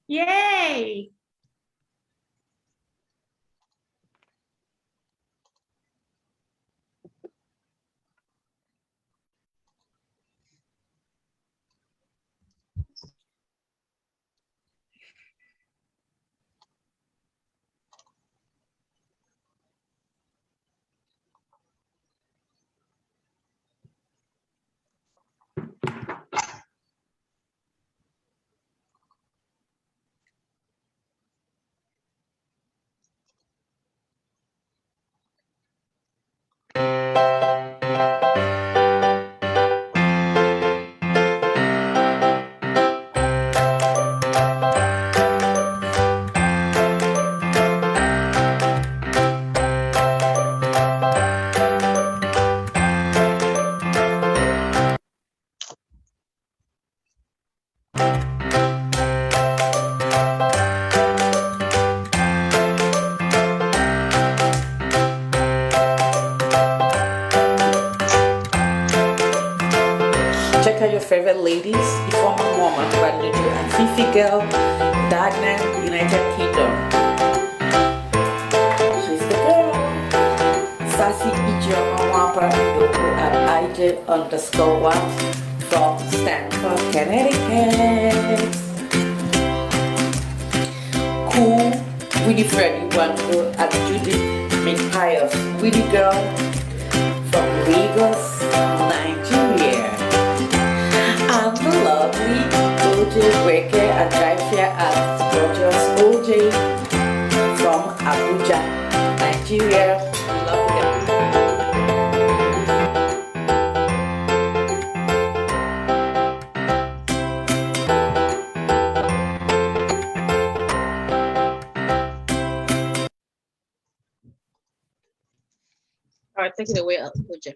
Yay! Check out your favorite ladies, the former woman, Banduju and Fifi Girl, Dagnan, United Kingdom. She's the girl. Sassy Ijo Mwapa at IJ_1 from Stanford, Connecticut. Cool, Winnie Freddy Wando at Judith McPius, Winnie Girl from Lagos, Nigeria. I'm the lovely Oche Weke Ajafia at gorgeous Oche from Abuja, Nigeria. Love you. All right, take it away, Oche.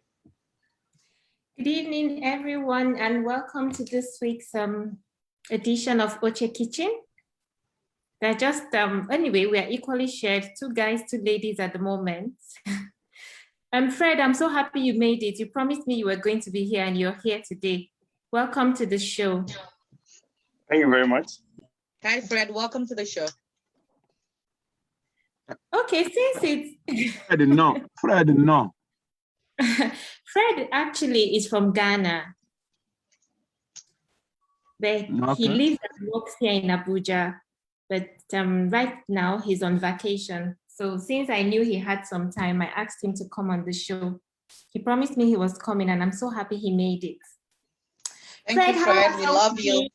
Good evening, everyone, and welcome to this week's edition of Oche Kitchen. They're just, anyway, we are equally shared, 2 guys, 2 ladies at the moment. Fred, I'm so happy you made it. You promised me you were going to be here and you're here today. Welcome to the show. Thank you very much. Hi, Fred. Welcome to the show. Okay, since it's... Fred, no. Fred actually is from Ghana. But he lives and works here in Abuja. But right now he's on vacation. So since I knew he had some time, I asked him to come on the show. He promised me he was coming and I'm so happy he made it. Thank you, Fred. We love you.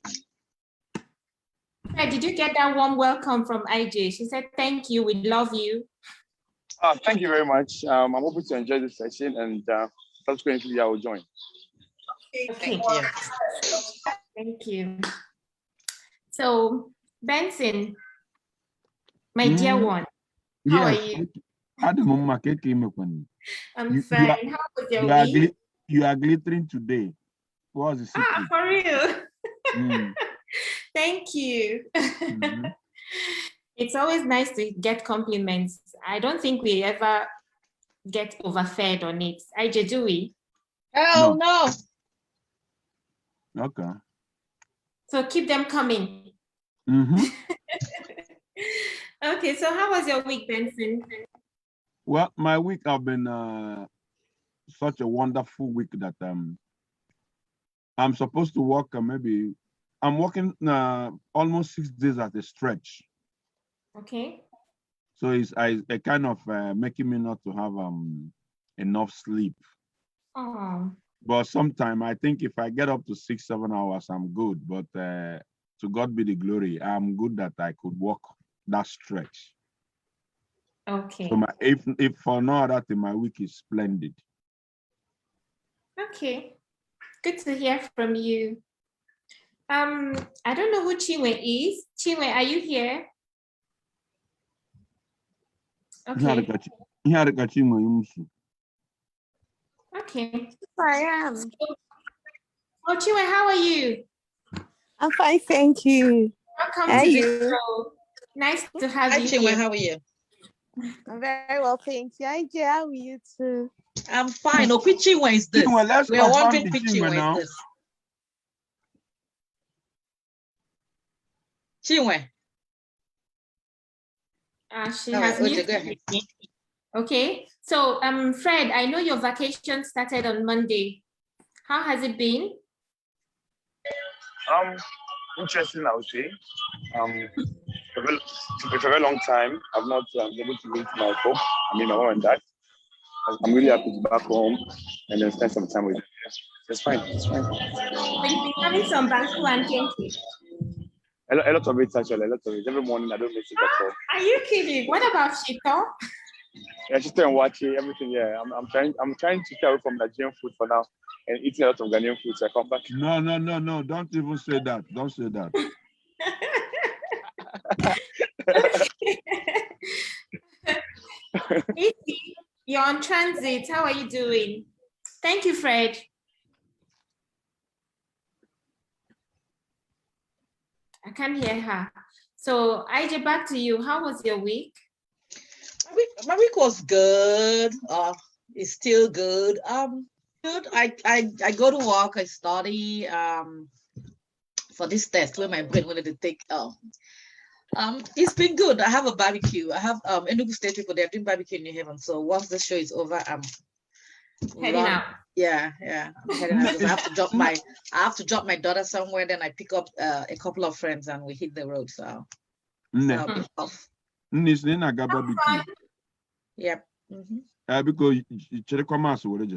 Fred, did you get that warm welcome from IJ? She said, thank you, we love you. Thank you very much. I'm hoping to enjoy this session and subsequently I will join. Thank you. Thank you. So, Benson, my dear one, how are you? I'm fine. How was your week? You are glittering today. What was the secret? For real? Thank you. It's always nice to get compliments. I don't think we ever get overfed on it. IJ, do we? Oh, no. Okay. So keep them coming. Okay, so how was your week, Benson? Well, my week have been such a wonderful week that I'm supposed to work I'm working almost 6 days at a stretch. Okay. So it's a kind of making me not to have enough sleep. Oh. But sometimes I think if I get up to 6-7 hours, I'm good. But to God be the glory, I'm good that I could walk that stretch. Okay. So if for no other thing, my week is splendid. Okay. Good to hear from you. I don't know who Chinwe is. Chinwe, are you here? Okay. Okay. I am. Oh, Chinwe, how are you? I'm fine, thank you. Welcome to the show. Nice to have Hi, you Chinwe, here. how are you? I'm very well, thank you. Hi, Jay, how are you too? I'm fine. Oh, which Chinwe is this? Chinwe, let's we are confirm wondering the which Chinwe Chinwe now. is this. Chinwe. She All has right, Oche, muted go ahead. me. Okay, so Fred, I know your vacation started on Monday. How has it been? Interesting, I would say. For a very long time, I've not been able to meet my folks. I mean, my mom and dad. I'm really happy to be back home and then spend some time with them. It's fine. It's fine. So you've been having some banku and kenke. A lot of it, actually. A lot of it. Every morning, I don't miss it at all. Are you kidding? What about Shito? Yeah, she's still watching everything. Yeah, I'm trying to stay away from Nigerian food for now and eating a lot of Ghanaian food. So I come back. No. Don't even say that. Don't say that. Izzy, you're on transit. How are you doing? Thank you, Fred. I can't hear her. So, IJ, back to you. How was your week? My week was good. It's still good. Good. I go to work. I study. For this test where my brain wanted to take. It's been good. I have a barbecue. I have Enugu State people. They're doing barbecue in New Haven. So once the show is over, I'm Heading out. Yeah. I'm heading out. I have to drop my daughter somewhere. Then I pick up a couple of friends and we hit the road. So I'll be off. Yep. Because you check come out, what is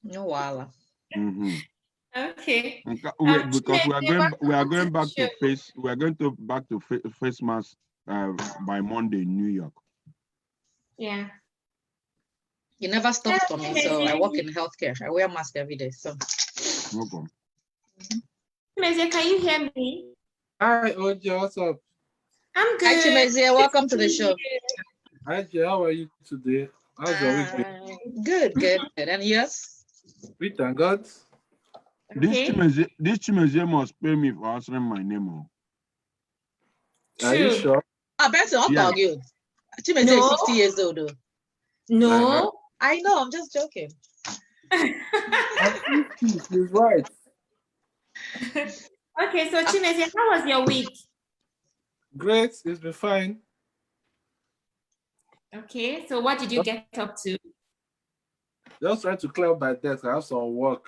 No wala. Okay. Because we are going back to face mask by Monday in New York. Yeah. You never stop for me, so I work in healthcare. I wear mask every day. So No problem. Chimezie, can you hear me? Hi, Oche, what's up? I'm good. hi Chimezie, welcome to the show. Hi, Jay, how are you today? How's your week been? Good. And yours? We thank God. Okay. This Chimezie must pay me for answering my name. Are you True. sure? I bet I'll Yeah. call you. Chimezie No. is 60 years old though. No. I know, I'm just joking. I'm 50, she's right. Okay, so Chimezie, how was your week? Great, it's been fine. Okay, so what did you get up to? Just trying to clear my desk. I have some work,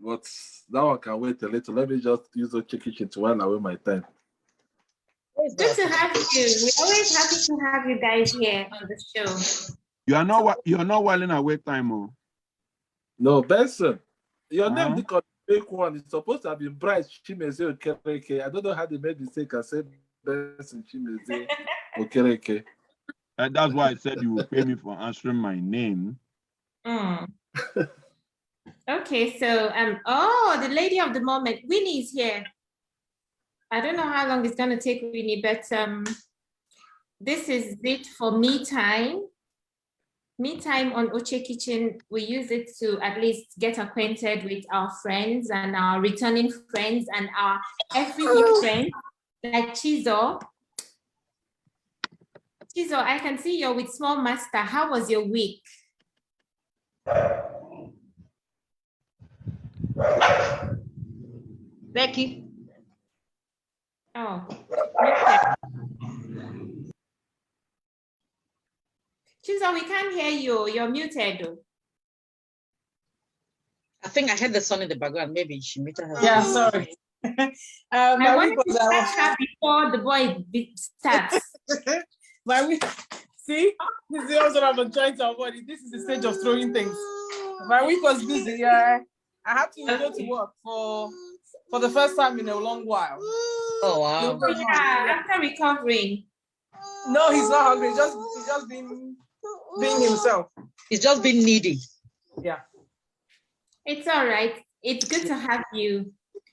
but that one can wait a little. Let me just use the kitchen to while away my time. Good to have you. We're always happy to have you guys here on the show. You're not well in away time, oh. No, Benson, your Uh-huh. name, the fake one, is supposed to have been Bright Chimezie Okereke. I don't know how they made the mistake and said Benson Chimezie Okereke. And that's why I said you will pay me for answering my name. Okay, so the lady of the moment, Winnie is here. I don't know how long it's gonna take Winnie, but this is it for me time. Me time on Oche Kitchen, we use it to at least get acquainted with our friends and our returning friends and our every new friend, like Chizo. Chizo, I can see you're with Small Master. How was your week? Becky. Oh, okay. Chizo, we can't hear you. You're muted. I think I heard the song in the background. Maybe she muted her. Yeah, sorry. I My wanted week to was catch her before the boy starts. my week. See, this is also what I'm trying to avoid. This is the stage of throwing things. My week was busy. Yeah, I had to go to work for the first time in a long while. Oh wow. Yeah, after recovering. No, he's not hungry. He's just being himself. He's just been needy. Yeah. It's all right. It's good to have you.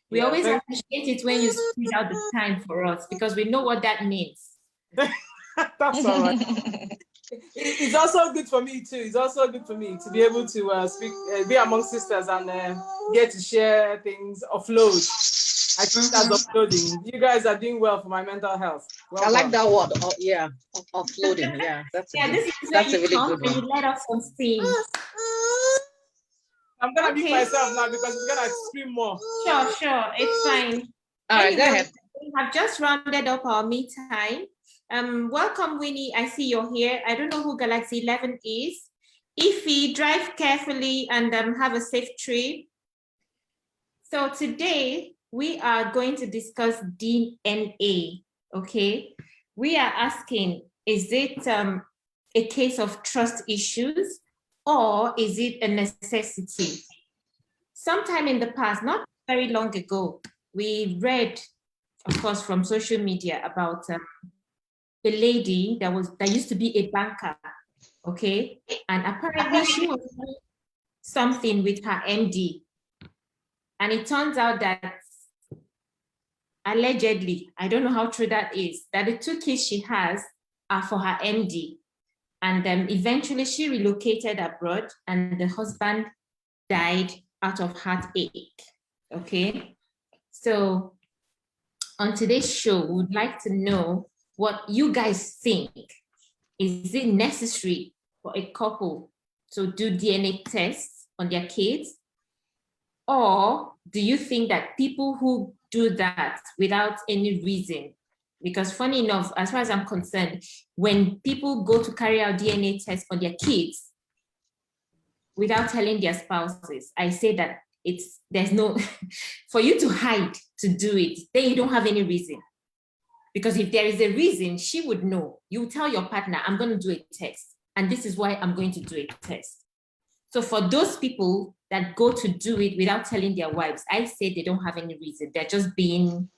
We Yeah, always thank- appreciate it when you squeeze out the time for us because we know what that means. That's all right. It's also good for me too. It's also good for me to be able to speak, be among sisters and get to share things, offload. I think that's offloading. You guys are doing well for my mental health. Well I like done. that word. Oh, yeah, offloading. Yeah, that's Yeah, this is where that's a you really come good and you one. let off some steam. I'm gonna be Okay. myself now because it's gonna scream more. Sure, it's fine. All right, go Anyway, ahead. We have just rounded up our me time. Welcome, Winnie. I see you're here. I don't know who Galaxy 11 is. Ify, drive carefully and have a safe trip. So today we are going to discuss DNA, okay? We are asking, is it a case of trust issues or is it a necessity? Sometime in the past, not very long ago, we read, of course, from social media about a lady that used to be a banker, okay? And apparently she was doing something with her MD. And it turns out that allegedly, I don't know how true that is, that the 2 kids she has are for her MD. And eventually she relocated abroad and the husband died out of heartache, okay? So on today's show, we would like to know what you guys think. Is it necessary for a couple to do DNA tests on their kids? Or do you think that people who do that without any reason, because funny enough, as far as I'm concerned, when people go to carry out DNA tests on their kids without telling their spouses, I say that there's no, for you to hide to do it, then you don't have any reason. Because if there is a reason, she would know. You tell your partner, I'm going to do a test, and this is why I'm going to do a test. So for those people that go to do it without telling their wives, I say they don't have any reason. They're just being,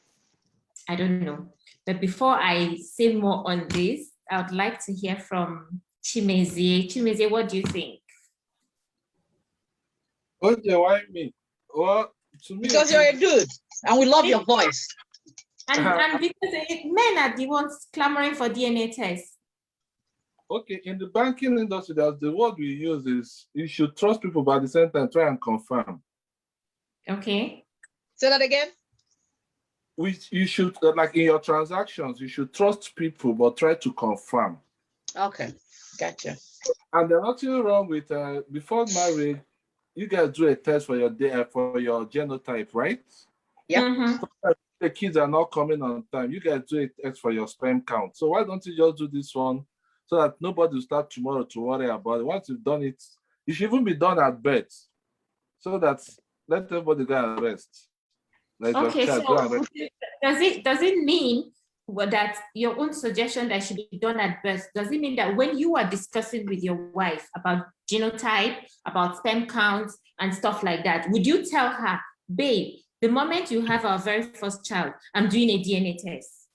I don't know. But before I say more on this, I would like to hear from Chimezie. Chimezie, what do you think? Okay, why me? Well, to me, Because you're a dude and we love your voice. And because men are the ones clamoring for DNA tests. okay, in the banking industry, the word we use is you should trust people, but at the same time try and confirm. Okay. Say that again. You should, like in your transactions, you should trust people, but try to confirm. Okay, gotcha. And there's nothing wrong with before marriage, you guys do a test for your genotype, right? Yeah. Mm-hmm. So the kids are not coming on time. You guys do a test for your sperm count. So why don't you just do this one so that nobody will start tomorrow to worry about it? Once you've done it, it should even be done at birth, so that let everybody go and rest. Like Okay, your child, go and so rest. does it mean that your own suggestion that should be done at birth, does it mean that when you are discussing with your wife about genotype, about sperm counts and stuff like that, would you tell her, babe, the moment you have our very first child, I'm doing a DNA test?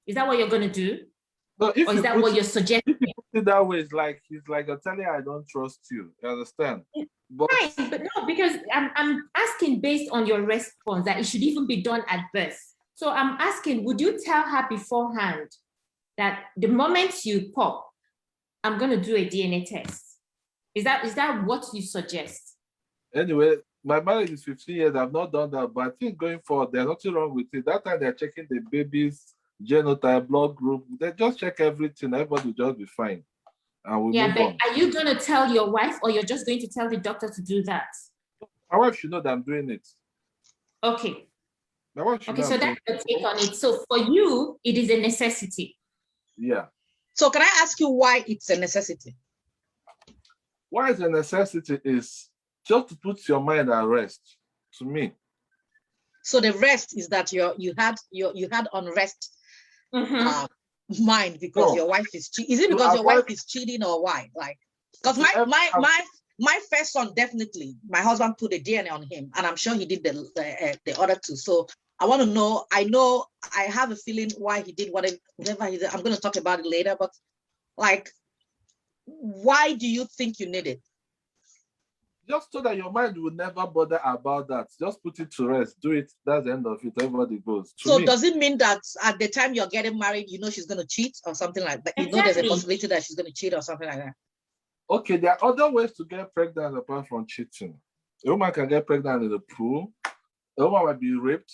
Is that what you're going to do? No, if or is that what you're suggesting? If you put it that way, it's like you're telling her I don't trust you. You understand? But fine, but no, because I'm asking based on your response that it should even be done at birth. So I'm asking, would you tell her beforehand that the moment you pop, I'm going to do a DNA test? Is that what you suggest? Anyway, my marriage is 15 years. I've not done that, but I think going forward, there's nothing wrong with it. That time they're checking the baby's genotype, blood group. They just check everything. Everybody will just be fine. And we'll move on. Are you going to tell your wife, or you're just going to tell the doctor to do that? My wife should know that I'm doing it. Okay. My wife should know so that's your take on it. So for you, it is a necessity. Yeah. So can I ask you why it's a necessity? Why it's a necessity is just to put your mind at rest, to me. So the rest is that you had unrest mind because your wife is cheating. Is it because your wife is cheating, or why? Like, because my first son, definitely, my husband put a DNA on him, and I'm sure he did the other two. So I want to know. I have a feeling why he did whatever he did. I'm going to talk about it later, but like, why do you think you need it? Just so that your mind will never bother about that. Just put it to rest. Do it. That's the end of it. Everybody goes. So does it mean that at the time you're getting married, you know she's going to cheat or something like that? You know there's a possibility that she's going to cheat or something like that? Okay, there are other ways to get pregnant apart from cheating. A woman can get pregnant in the pool. A woman might be raped.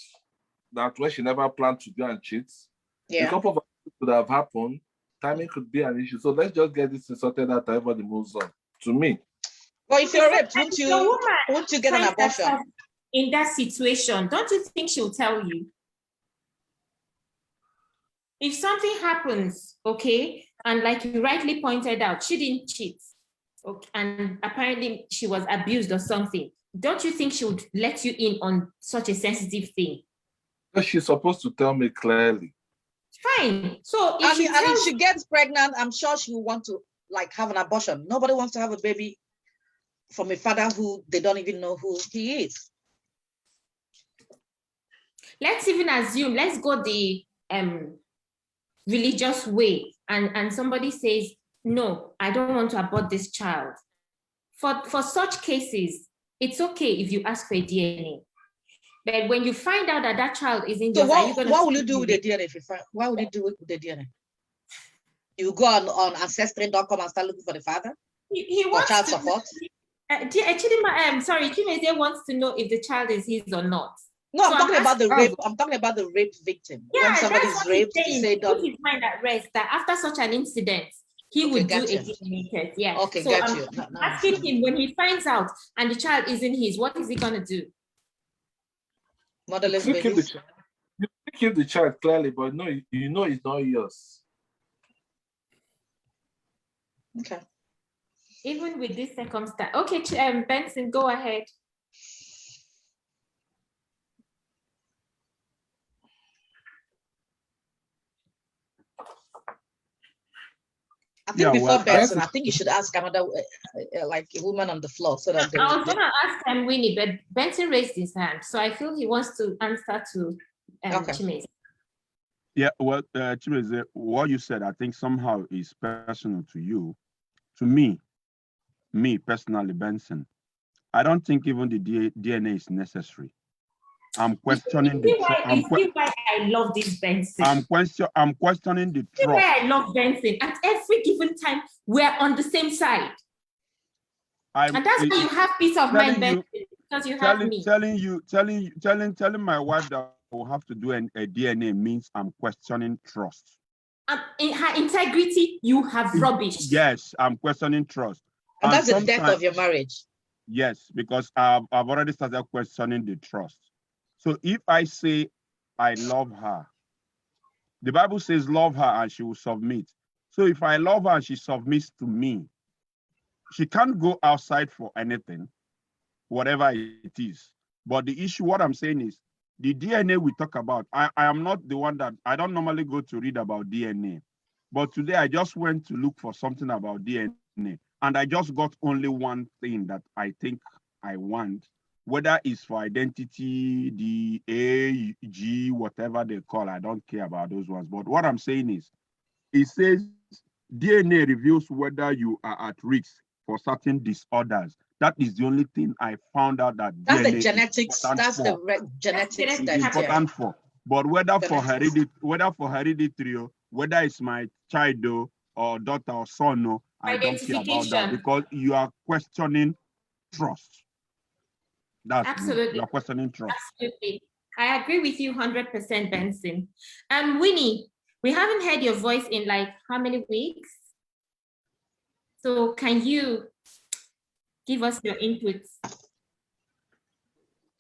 That's where she never planned to go and cheat. Yeah. A couple of things could have happened. Timing could be an issue. So let's just get this sorted out. Everybody moves on. To me. Well, if you're raped, won't you get an abortion? In that situation, don't you think she'll tell you? if something happens, okay, and like you rightly pointed out, she didn't cheat, okay, and apparently she was abused or something, don't you think she would let you in on such a sensitive thing? But she's supposed to tell me clearly. Fine. So if and if she gets pregnant, I'm sure she will want to like have an abortion. Nobody wants to have a baby from a father who they don't even know who he is. Let's even assume, let's go the religious way, and somebody says, no, I don't want to abort this child. For such cases, it's okay if you ask for a DNA. But when you find out that that child isn't So yours, what will you do with the DNA? What will you do with the DNA? You go on ancestry.com and start looking for the father? He for wants child to, support? Sorry, Chimeze wants to know if the child is his or not. No, So I'm talking about the asking- rape. I'm talking about the rape victim. Yeah, when somebody that's is what he's raped, saying. you say Put don't. his mind at rest that after such an incident, he Okay, would do gotcha. a DNA test. Yeah. Okay, So got I'm you. No, no, asking him, when he finds out and the child isn't his, what is he gonna do? Motherless You keep the babies. child. You keep the child clearly, but no, you know it's not yours. Okay. Even with this circumstance. Okay, Benson, go ahead. I think before Benson, that's- I think you should ask another, like a woman on the floor, so that I was gonna ask Winnie, but Benson raised his hand, so I feel he wants to answer to Okay. Chimeze. Yeah, well, Chimeze, what you said, I think somehow is personal to you. To me personally, Benson, I don't think even the DNA is necessary. I'm questioning You see why I love this Benson. I'm questioning the See why trust. I love Benson. At every given time, we're on the same side. And that's why you have peace of mind, Benson, because you have me. Telling my wife that I will have to do a DNA means I'm questioning trust. In her integrity, you have rubbish. Yes, I'm questioning trust. And that's the death of your marriage. Yes, because I've already started questioning the trust. So if I say I love her, the Bible says love her and she will submit. So if I love her and she submits to me, she can't go outside for anything, whatever it is. But the issue, what I'm saying is, the DNA we talk about, I am not the one that, I don't normally go to read about DNA. But today I just went to look for something about DNA. And I just got only one thing that I think I want, whether it's for identity, the A, G, whatever they call, I don't care about those ones. But what I'm saying is, it says DNA reveals whether you are at risk for certain disorders. That is the only thing I found out that That's DNA the genetics. That's the genetics is that important for. But whether for Genetics. hereditary, whether it's my child or daughter or son, I don't care about that, Identification. because you are questioning trust. That's Absolutely. you are questioning trust. Absolutely. I agree with you 100%, Benson. Winnie, we haven't heard your voice in like how many weeks? So can you give us your inputs?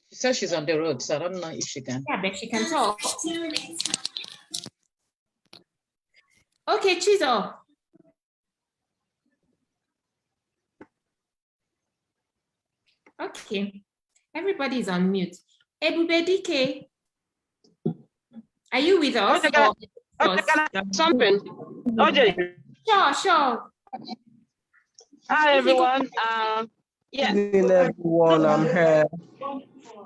She says she's on the road, so I don't know if she can. Yeah, but she can talk. Okay, Chizo. Okay, everybody's on mute. Ebubedike, are you with us? Something. Oche. Sure. Hi, everyone. Yeah. Good evening, everyone. I'm here.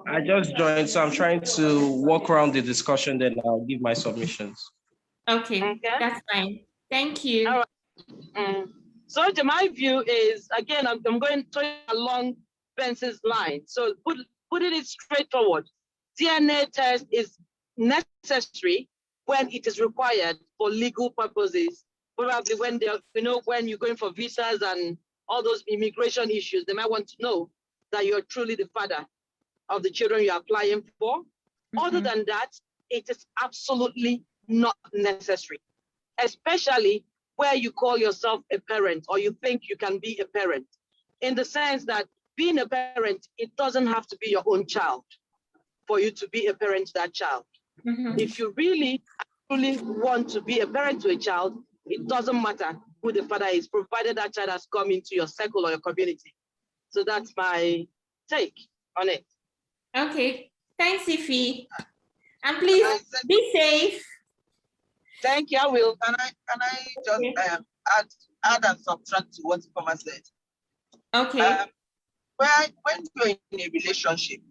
I just joined, so I'm trying to walk around the discussion, then I'll give my submissions. Okay, that's fine. Thank you. All right. So my view is, again, I'm going along Benson's line. So putting it straightforward, DNA test is necessary when it is required for legal purposes. Probably when when you're going for visas and all those immigration issues, they might want to know that you're truly the father of the children you're applying for. Other than that, it is absolutely not necessary, especially where you call yourself a parent or you think you can be a parent, in the sense that being a parent, it doesn't have to be your own child for you to be a parent to that child. If you really truly want to be a parent to a child, it doesn't matter who the father is, provided that child has come into your circle or your community. So that's my take on it. Okay, thanks, Ifi. And please be safe. Thank you, I will. Can I just add and subtract to what Thomas said? Okay. When you're in a relationship,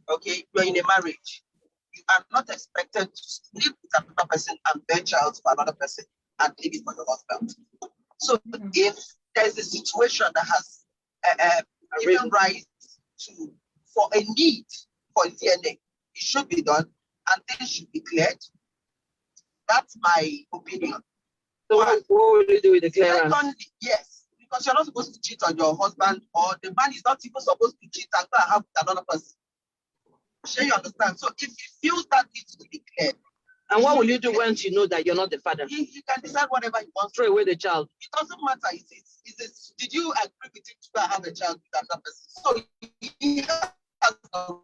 okay, you're in a marriage, you are not expected to sleep with another person and bear child for another person and leave it for your husband. So if there's a situation that has given rise to for a need for DNA, it should be done and things should be cleared. That's my opinion. So what will you do with the clearance? Yes, because you're not supposed to cheat on your husband, or the man is not even supposed to cheat and go and have with another person. Sure, you understand? So if you feel that needs to be cleared. And what will you do once you know that you're not the father? You can decide whatever you want. Throw away the child. It doesn't matter. Did you agree with him to go and have a child with another person? So he has the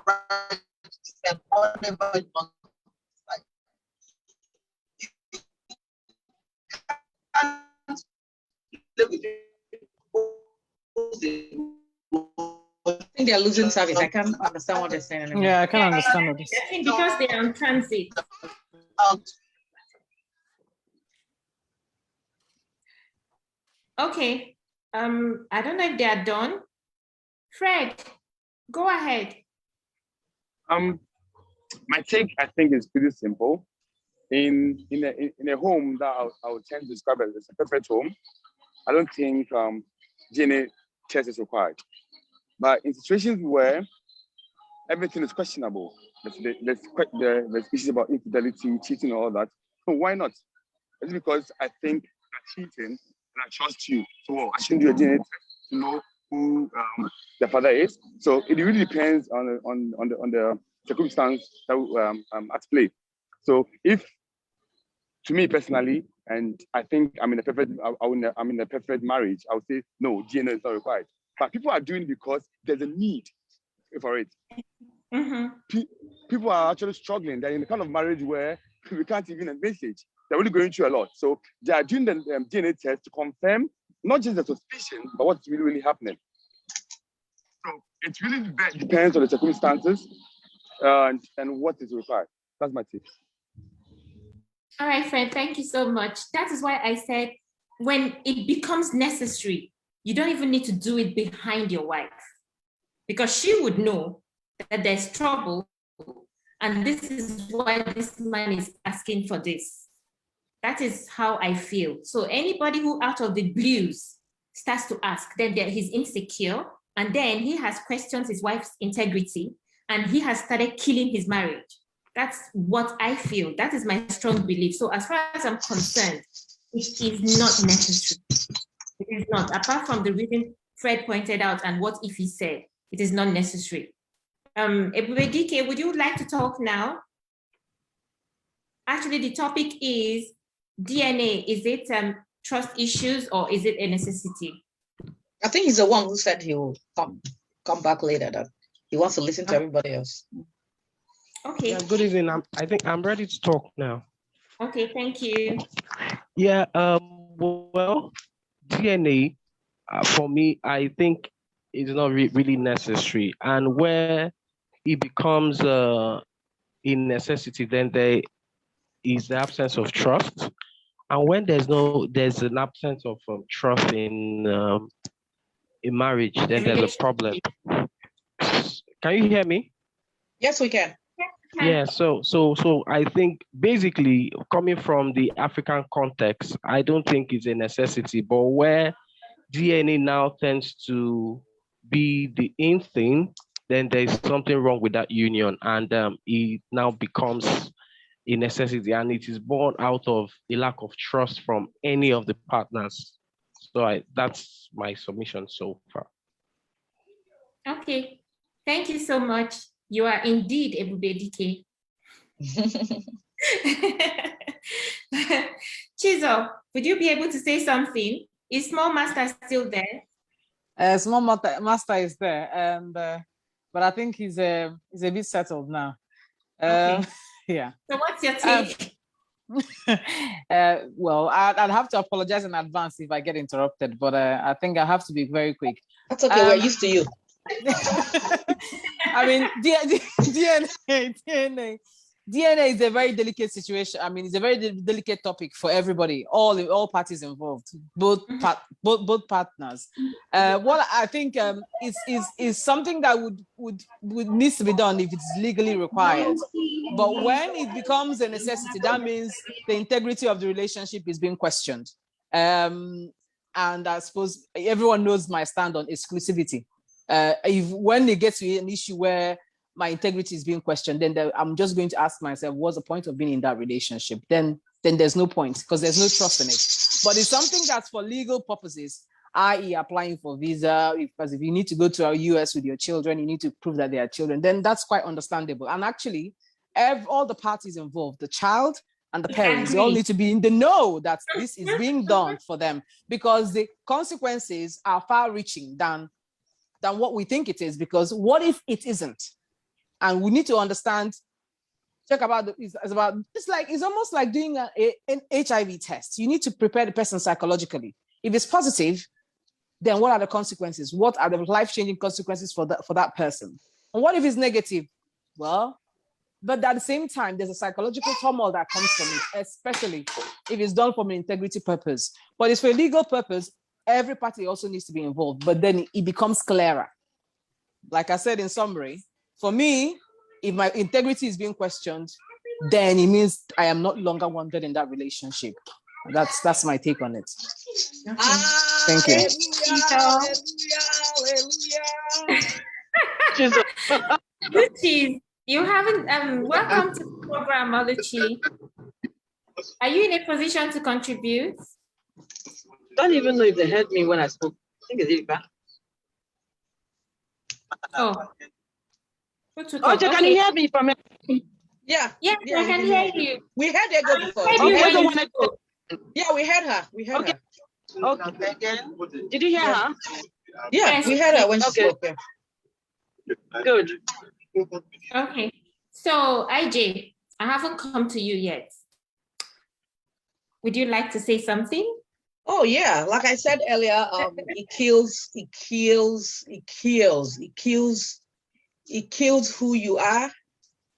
right to decide whatever he wants. I think they're losing service. I can't understand what they're saying anymore. Yeah, I can't understand what this. I think because they're on transit. Okay. I don't know if they are done. Fred, go ahead. My take, I think, is pretty simple. In a home that I would tend to describe as a perfect home, I don't think DNA test is required. But in situations where everything is questionable, there's issues about infidelity, cheating, and all that, so why not? It's because I think you're cheating and I trust you. So I shouldn't do a DNA test to know who the father is. So it really depends on the circumstance that at play. So if, to me personally, and I think I'm in a perfect marriage, I would say no, DNA is not required. But people are doing it because there's a need for it. Mm-hmm. People are actually struggling. They're in the kind of marriage where we can't even envisage. They're really going through a lot. So they are doing the DNA test to confirm not just the suspicion, but what's really happening. So it really depends on the circumstances and what is required. That's my tip. All right, Fred, thank you so much. That is why I said when it becomes necessary, you don't even need to do it behind your wife, because she would know that there's trouble and this is why this man is asking for this. That is how I feel. So anybody who out of the blues starts to ask, then he's insecure, and then he has questioned his wife's integrity, and he has started killing his marriage. That's what I feel. That is my strong belief. So as far as I'm concerned, it is not necessary. It is not. Apart from the reason Fred pointed out and what Ifi said, it is not necessary. Ebubedike, would you like to talk now? Actually, the topic is DNA. Is it trust issues or is it a necessity? I think he's the one who said he will come back later. That he wants to listen to everybody else. Okay. Yeah, good evening. I think I'm ready to talk now. Okay, thank you. Yeah. Well, DNA for me, I think is not really necessary, and where it becomes a necessity, then there is the absence of trust, and when there's an absence of trust in marriage, then there's a problem. Can you hear me? Yes, we can. Yeah, so I think basically coming from the African context, I don't think it's a necessity, but where DNA now tends to be the in thing, then there's something wrong with that union, and it now becomes a necessity, and it is born out of a lack of trust from any of the partners. So that's my submission so far. Okay, thank you so much. You are indeed Ebubedike. Chizo, would you be able to say something? Is Small Master still there? Small master is there, and but I think he's a bit settled now. Okay. Yeah. So what's your take? Well, I'd have to apologize in advance if I get interrupted, but I think I have to be very quick. That's okay. We're used to you. I mean, DNA is a very delicate situation. I mean, it's a very delicate topic for everybody, all parties involved, both partners. What I think is something that would needs to be done if it's legally required. But when it becomes a necessity, that means the integrity of the relationship is being questioned. And I suppose everyone knows my stand on exclusivity. When it gets to an issue where my integrity is being questioned, then I'm just going to ask myself, what's the point of being in that relationship? Then there's no point because there's no trust in it. But it's something that's for legal purposes, i.e. applying for visa, because if you need to go to our US with your children, you need to prove that they are children, then that's quite understandable. And actually, all the parties involved, the child and the parents, they all need to be in the know that this is being done for them, because the consequences are far-reaching than what we think it is, because what if it isn't? And we need to understand, it's almost like doing an HIV test. You need to prepare the person psychologically. If it's positive, then what are the consequences? What are the life-changing consequences for that person? And what if it's negative? Well, but at the same time, there's a psychological turmoil that comes from it, especially if it's done from an integrity purpose. But it's for a legal purpose, every party also needs to be involved, but then it becomes clearer. Like I said in summary, for me, if my integrity is being questioned, then it means I am not longer wanted in that relationship. That's my take on it. Thank you. Luchi, you haven't welcome to the program, Luchi. Are you in a position to contribute? Don't even know if they heard me when I spoke. I think it's back. Oh. Oche, can you hear me from here? Yeah. Yes, I can hear you. We heard her go before. Yeah, we heard her. We heard her. Okay. Did you hear her? Yeah, we heard her when she spoke. Good. Okay. So, IJ, I haven't come to you yet. Would you like to say something? Oh yeah, like I said earlier, it kills who you are.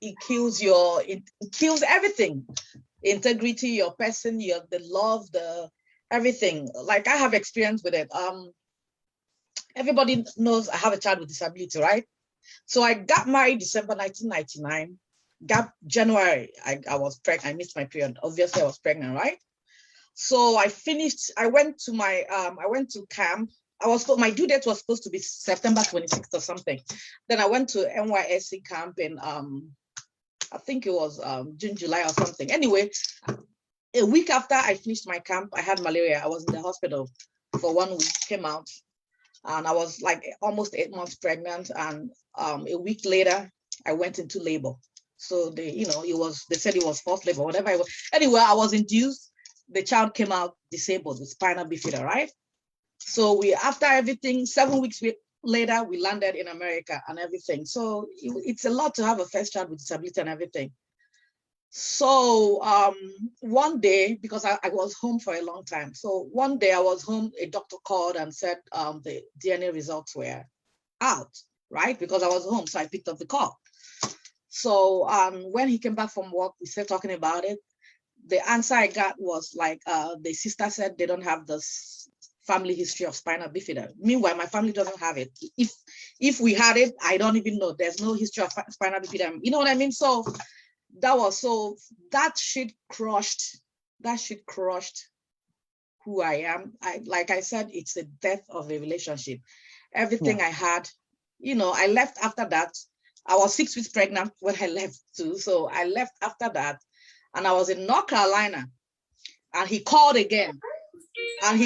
It kills everything. Integrity, your person, the love, the everything. Like I have experience with it. Everybody knows I have a child with disability, right? So I got married December 1999. January, I was pregnant. I missed my period. Obviously, I was pregnant, right? So I went to camp. I was told my due date was supposed to be September 26th or something. Then I went to NYSC camp in I think it was June, July or something. Anyway, a week after I finished my camp, I had malaria. I was in the hospital for 1 week, came out, and I was like almost 8 months pregnant. And a week later, I went into labor. So they said it was forced labor, whatever it was. Anyway, I was induced. The child came out disabled with spinal bifida, right? So after everything, 7 weeks later, we landed in America and everything. So it's a lot to have a first child with disability and everything. So one day, because I was home for a long time. So one day I was home, a doctor called and said the DNA results were out, right? Because I was home, so I picked up the call. So when he came back from work, we started talking about it. The answer I got was like, the sister said they don't have this family history of spinal bifida. Meanwhile, my family doesn't have it. If we had it, I don't even know. There's no history of spinal bifida. You know what I mean? So that shit crushed who I am. Like I said, it's the death of a relationship. Everything I had, I left after that. I was 6 weeks pregnant when I left too. So I left after that. And I was in North Carolina, and he called again. And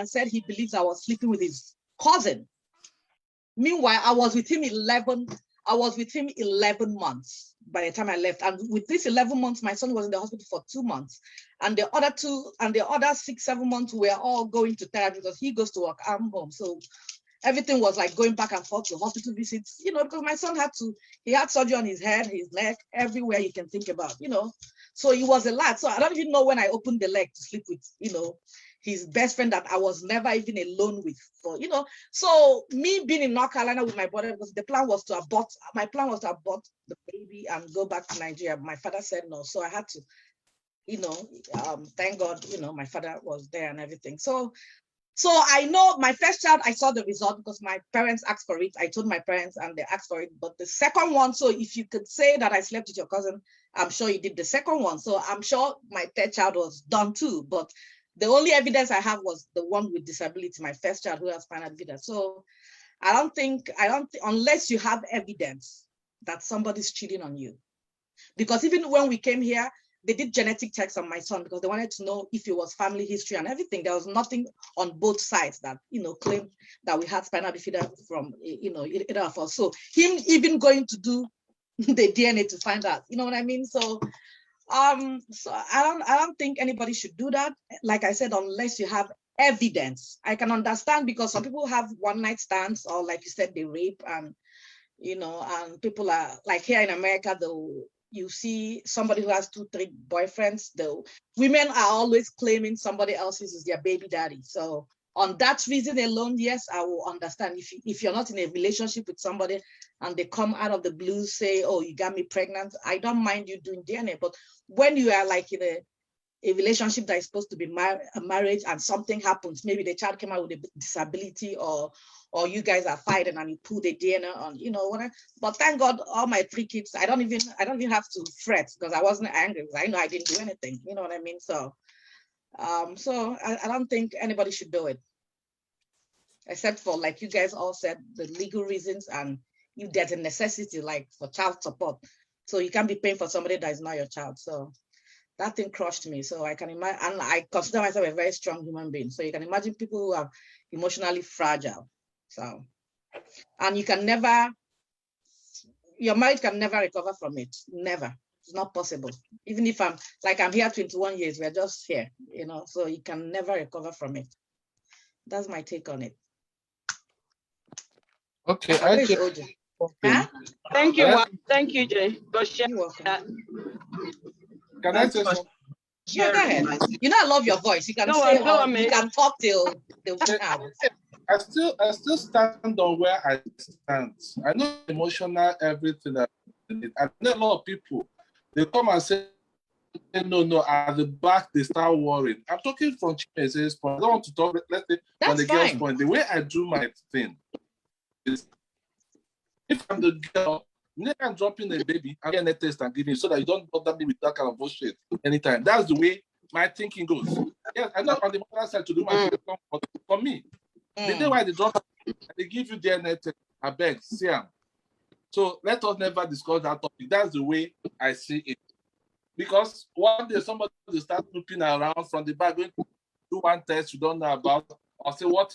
said he believes I was sleeping with his cousin. Meanwhile, I was with him 11 months by the time I left. And with this 11 months, my son was in the hospital for 2 months. And the other 6, 7 months, we were all going to therapy because he goes to work, I'm home. So everything was like going back and forth to hospital visits, because my son he had surgery on his head, his neck, everywhere you can think about, So it was a lot. So I don't even know when I opened the leg to sleep with, his best friend that I was never even alone with. So me being in North Carolina with my brother, because my plan was to abort the baby and go back to Nigeria. My father said no. So I had to, thank God, my father was there and everything. So I know my first child, I saw the result because my parents asked for it. I told my parents and they asked for it. But the second one, so if you could say that I slept with your cousin, I'm sure you did the second one. So I'm sure my third child was done too. But the only evidence I have was the one with disability, my first child who has spinal bifida. So I don't think, unless you have evidence that somebody's cheating on you. Because even when we came here, they did genetic checks on my son because they wanted to know if it was family history and everything. There was nothing on both sides that, claimed that we had spinal bifida from, either of us. So him even going to do the DNA to find out, you know what I mean? So I don't think anybody should do that. Like I said, unless you have evidence. I can understand because some people have one night stands or like you said, they rape and, and people are like here in America, though, you see somebody who has 2-3 boyfriends, though women are always claiming somebody else's is their baby daddy. So on that reason alone, yes, I will understand. If you're not in a relationship with somebody and they come out of the blue, say, oh, you got me pregnant, I don't mind you doing DNA. But when you are like in a relationship that is supposed to be a marriage and something happens, maybe the child came out with a disability or you guys are fighting and you pull the DNA on, whatever. But thank God, all my 3 kids, I don't even have to fret because I wasn't angry because I know I didn't do anything. You know what I mean? So, I don't think anybody should do it, except for like you guys all said, the legal reasons and if there's a necessity like for child support, so you can't be paying for somebody that is not your child. So that thing crushed me. So I can imagine, and I consider myself a very strong human being. So you can imagine people who are emotionally fragile. So, and your marriage can never recover from it. Never. It's not possible. Even if I'm here 21 years, we're just here, so you can never recover from it. That's my take on it. Okay, Oche. Huh? Thank you. Thank you, Jay. You're welcome. Can I say something? Yeah, go ahead. I love your voice. You can Go on, you can talk till hours. I still stand on where I stand. I know emotional everything. I know a lot of people, they come and say, no, at the back they start worrying. I'm talking from Chimeze's point. I don't want to talk, let's say, from the girl's point. The way I do my thing is, if I'm the girl, I'm dropping a baby, I'm getting a test and giving so that you don't bother me with that kind of bullshit anytime. That's the way my thinking goes. Yes, I'm not on the other side to do my shit, but for me, the day why they drop, they give you DNA test, I beg, see them. So let us never discuss that topic. That's the way I see it. Because one day somebody will start looking around from the back, going to do one test you don't know about, or say, what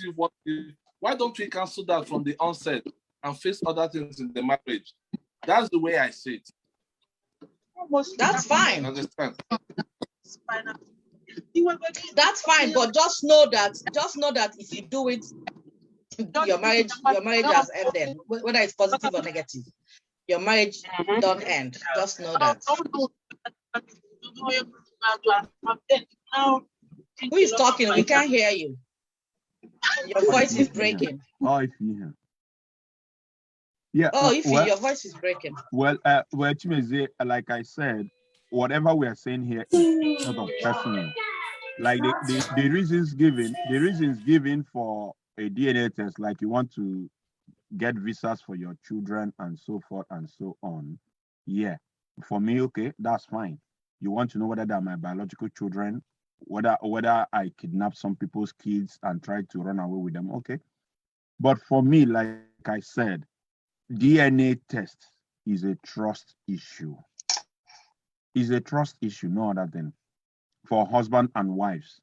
if? Why don't we cancel that from the onset and face other things in the marriage? That's the way I see it. That's fine. Understand? That's fine, but just know that if you do it, your marriage has ended, whether it's positive or negative. Your marriage don't end. Just know that. Who is talking? We can't hear you. Your voice is breaking. Oh, if you hear. Yeah. Oh, your voice is breaking. Well, Chimeze, like I said, whatever we are saying here is sort of personal. Like the reasons given for a DNA test, like you want to get visas for your children and so forth and so on. Yeah, for me, okay, that's fine. You want to know whether they're my biological children, whether I kidnap some people's kids and try to run away with them, okay. But for me, like I said, DNA test is a trust issue. Is a trust issue, no other than for husband and wives.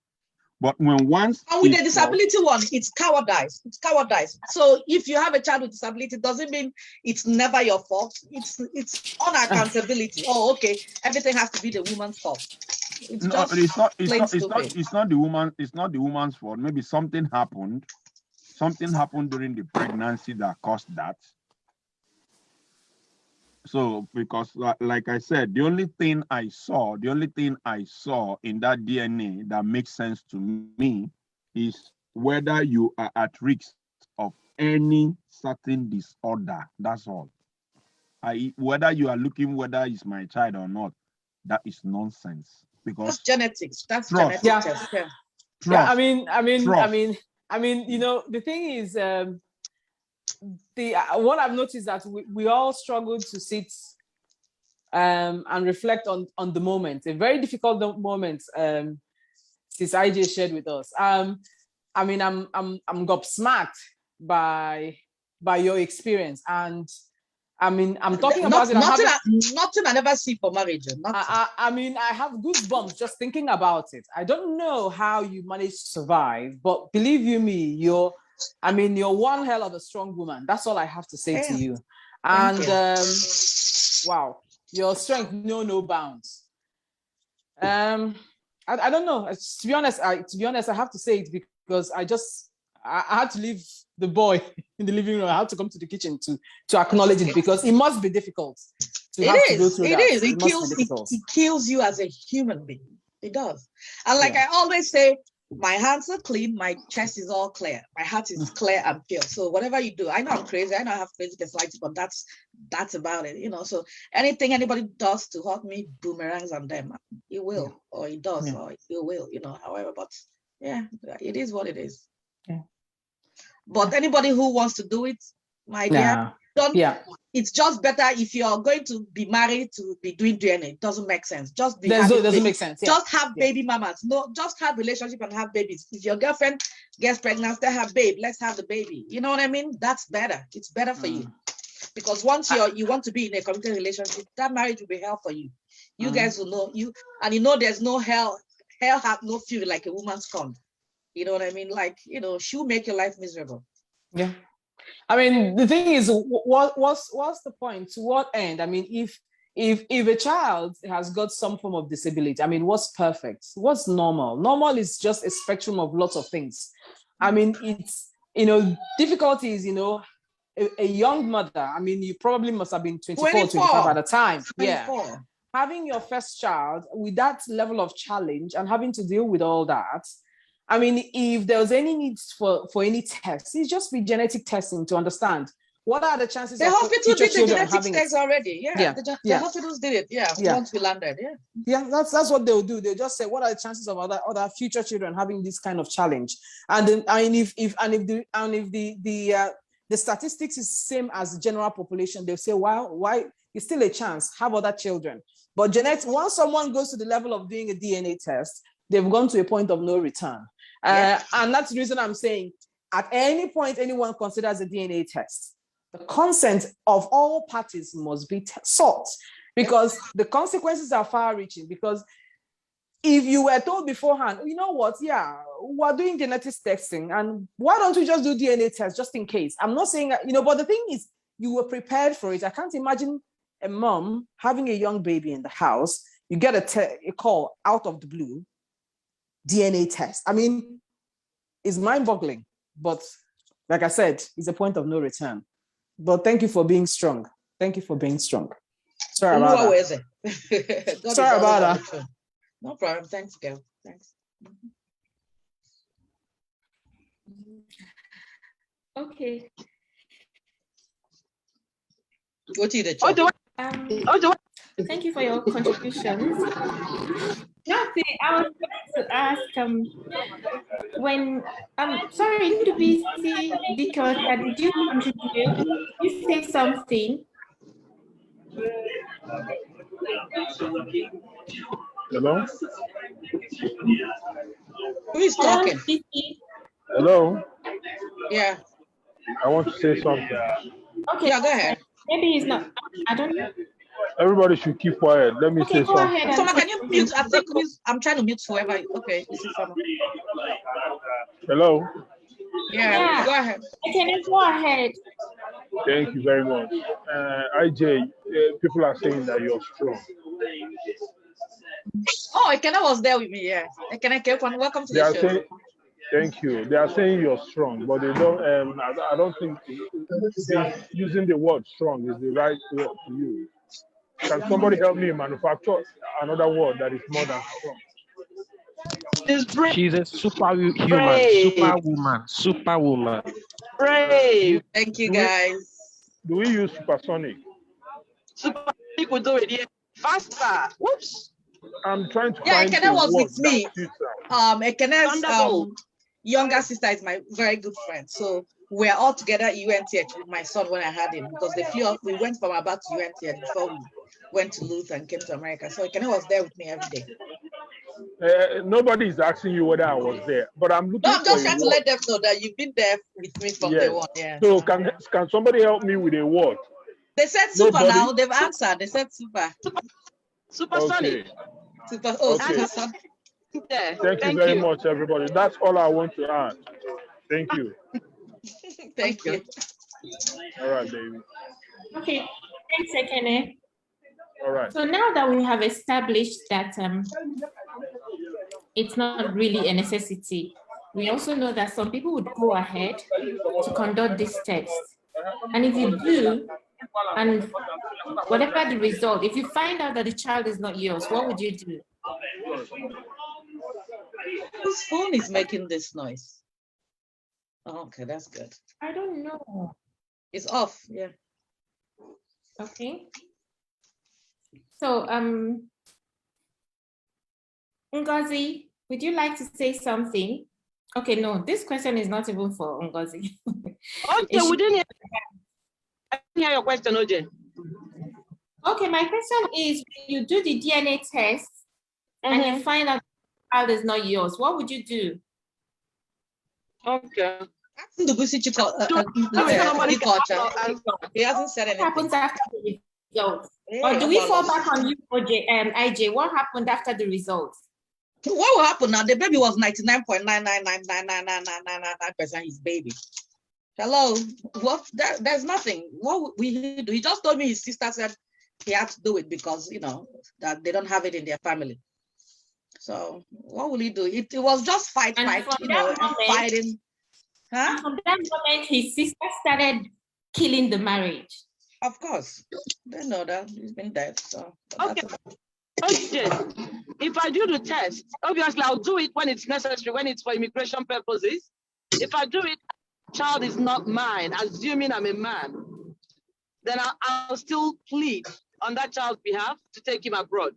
But when once and with the disability one, it's cowardice. It's cowardice. So if you have a child with disability, doesn't mean it's never your fault. It's unaccountability. Oh, okay. Everything has to be the woman's fault. It's not the woman. It's not the woman's fault. Maybe something happened something happened during the pregnancy that caused that. So, because like I said, the only thing I saw in that DNA that makes sense to me is whether you are at risk of any certain disorder. That's all. Whether you are looking whether it's my child or not, that is nonsense. Because that's genetics. That's trust. genetic test. Yeah. Yeah, Trust. I mean, you know, the thing is, what I've noticed that we all struggle to sit and reflect on the moment, a very difficult moment. Since IJ shared with us, I mean, I'm gobsmacked by your experience, and I mean, I'm talking about it. Nothing I never see for marriage. I mean, I have goosebumps just thinking about it. I don't know how you managed to survive, but believe you me, you're one hell of a strong woman. That's all I have to say to you. And wow, your strength, no bounds. I don't know. To be honest, I have to say it because I had to leave the boy in the living room. I had to come to the kitchen to acknowledge it because it must be difficult to have to go through that. It kills you as a human being. It does. And like I always say, my hands are clean, my chest is all clear, my heart is clear and pure. So whatever you do, I know I'm crazy, I know I have crazy personality, but that's about it, you know. So anything anybody does to hurt me, boomerangs on them. It will, or it does, or it will, you know. However, but yeah, it is what it is. Yeah. But anybody who wants to do it, my dear, it's just better if you're going to be married to be doing DNA. It doesn't make sense. Just be doesn't make sense. Just have baby mamas. No, just have relationship and have babies. If your girlfriend gets pregnant, they have babe. Let's have the baby. You know what I mean? That's better. It's better for you. Because once you want to be in a committed relationship, that marriage will be hell for you. You guys will know there's no hell. Hell has no fury like a woman's scorn. You know what I mean? Like, you know, she'll make your life miserable. Yeah. I mean, the thing is, what's the point? To what end? I mean, if a child has got some form of disability, I mean, what's perfect? What's normal? Normal is just a spectrum of lots of things. I mean, it's, you know, difficulties, you know, a young mother, I mean, you probably must have been 24, 25 at the time. 24. Yeah. Having your first child with that level of challenge and having to deal with all that, I mean, if there was any needs for any tests, it's just be genetic testing to understand what are the chances the of hospital did the genetic test already. The hospitals did it. Once we landed. That's what they'll do. They'll just say, what are the chances of other future children having this kind of challenge? And then, if the statistics is same as the general population, they'll say, why it's still a chance, have other children. But once someone goes to the level of doing a DNA test, they've gone to a point of no return. And that's the reason I'm saying, at any point anyone considers a DNA test, the consent of all parties must be sought, because the consequences are far-reaching. Because if you were told beforehand, you know what, we're doing genetic testing, and why don't we just do DNA tests just in case? I'm not saying, you know, but the thing is, you were prepared for it. I can't imagine a mom having a young baby in the house, you get a call out of the blue, DNA test. I mean, it's mind-boggling, but like I said, it's a point of no return. But thank you for being strong. Thank you for being strong. Sorry about that. Sorry about that. No problem. Thanks, girl. Thanks. Okay. Go to the thank you for your contributions. Nothing. I was going to ask when sorry to be because did you contribute? You say something. Hello? Who is talking? Hello? Yeah. I want to say something. Okay. Yeah, go ahead. Maybe he's not. I don't know. Everybody should keep quiet. Let me say go something. Ahead. Someone, can you mute? I think I'm trying to mute whoever. Okay, this is someone. Hello? Yeah, go ahead. Can you go ahead? Thank you very much. IJ, people are saying that you're strong. Oh, Ekena was there with me, yeah. Ekena, welcome to the show. Thank you. They are saying you're strong, but they don't. I don't think using the word strong is the right word to use. Can somebody help me manufacture another word that is more than strong? She's a superhuman, Brave. superwoman. Brave. Thank you, Do we, guys. do we use supersonic? Supersonic will do it. Yeah. Faster. Whoops. I'm trying to Yeah, find Ekene a was word with that me. suits her. Ekene's Thunderbolt. younger sister is my very good friend. So we're all together at UNTH with my son when I had him because they flew off. We went from Aba to UNTH before we went to Luther and came to America. So Ekene was there with me every day. Nobody is asking you whether I was there, but I'm No, looking I'm for just a trying to word. let them know that you've been there with me from day Yes. one. Yeah. So can somebody help me with a word? They said super Nobody? now. They've answered. They said super. Supersonic. Okay. Super. Okay. Super. Yeah. Thank you very much, everybody. That's all I want to add. Thank you. Thank you. All right, baby. Okay, thanks, Ekene. All right. So now that we have established that it's not really a necessity, we also know that some people would go ahead to conduct this test. And if you do, and whatever the result, if you find out that the child is not yours, what would you do? Whose phone is making this noise? Oh, okay, that's good. I don't know. It's off. Yeah. Okay. So, Ngozi, would you like to say something? Okay, no, this question is not even for Ngozi. Okay, we didn't hear, I didn't hear your question, Oche. Okay, my question is, when you do the DNA test and you find out the child is not yours, what would you do? Okay. He hasn't said anything. What happens after the results? Or do we fall back on you, IJ? What happened after the results? What will happen now? The baby was 99.9999999% his baby. Hello, what? There's nothing. What will he do? He just told me his sister said he had to do it because that they don't have it in their family. So what will he do? It was just fighting. Moment, huh? And from that moment, his sister started killing the marriage. Of course, they know that he's been dead. So okay. If I do the test, obviously I'll do it when it's necessary, when it's for immigration purposes. If I do it, child is not mine, assuming I'm a man, then I'll still plead on that child's behalf to take him abroad.